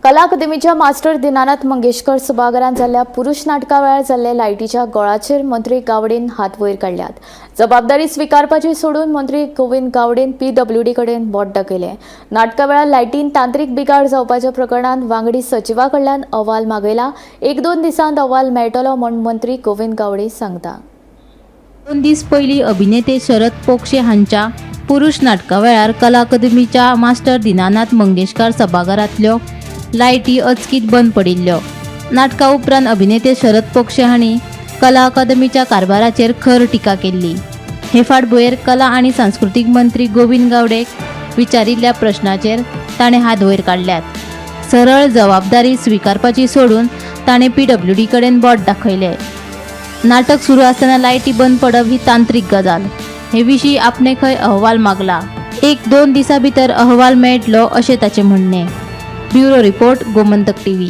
कला अकादमीच्या मास्टर दिनानाथ मंगेशकर सभाघरांत जाल्ल्या पुरुष नाटका वेळार जाल्ल्या लायटीच्या गळाचेर मंत्री गावडेन हात वयर काढल्यात। जबाबदारी स्वीकारपाची सोडून मंत्री गोविंद गावडेन PWD कडेन बोट दाखयलें। नाटका वेळार लायटीन तांत्रीक बिगाड जावपाच्या प्रकरणात वांगडी सचिवा कडल्यान अहवाल मागयला। 1-2 दिसांत अहवाल मेळटलो म्हूण मंत्री गोविंद गावडे सांगता। 2 दीस पयलीं अभिनेते शरद पोक्षे हांच्या पुरुष नाटका वेळार कला अकादमीच्या मास्टर दिनानाथ मंगेशकर सभाघरांतल्यो लायटी अचकीत बंद पडिल्ल्यो। नाटका उपरांत अभिनेते शरद पोक्षे हांणी कला अकादमीच्या कारभाराचेर खर टिका केल्ली। हे फाटभुंयेर कला आनी सांस्कृतीक मंत्री गोविंद गावडेक विचारिल्ल्या प्रश्नाचेर ताणें हात वयर काडल्यात। सरळ जबाबदारी स्वीकारपाची सोडून ताणें PWD कडेन बोट दाखयलें। नाटक सुरू आसतना लायटी बंद पडप ही तांत्रीक गजाल। हे विशीं आपणे खंय अहवाल मागला। 1-2 दिसां भितर अहवाल मेळटलो अशें ताचें म्हणणें। Bureau report, Gomantak TV।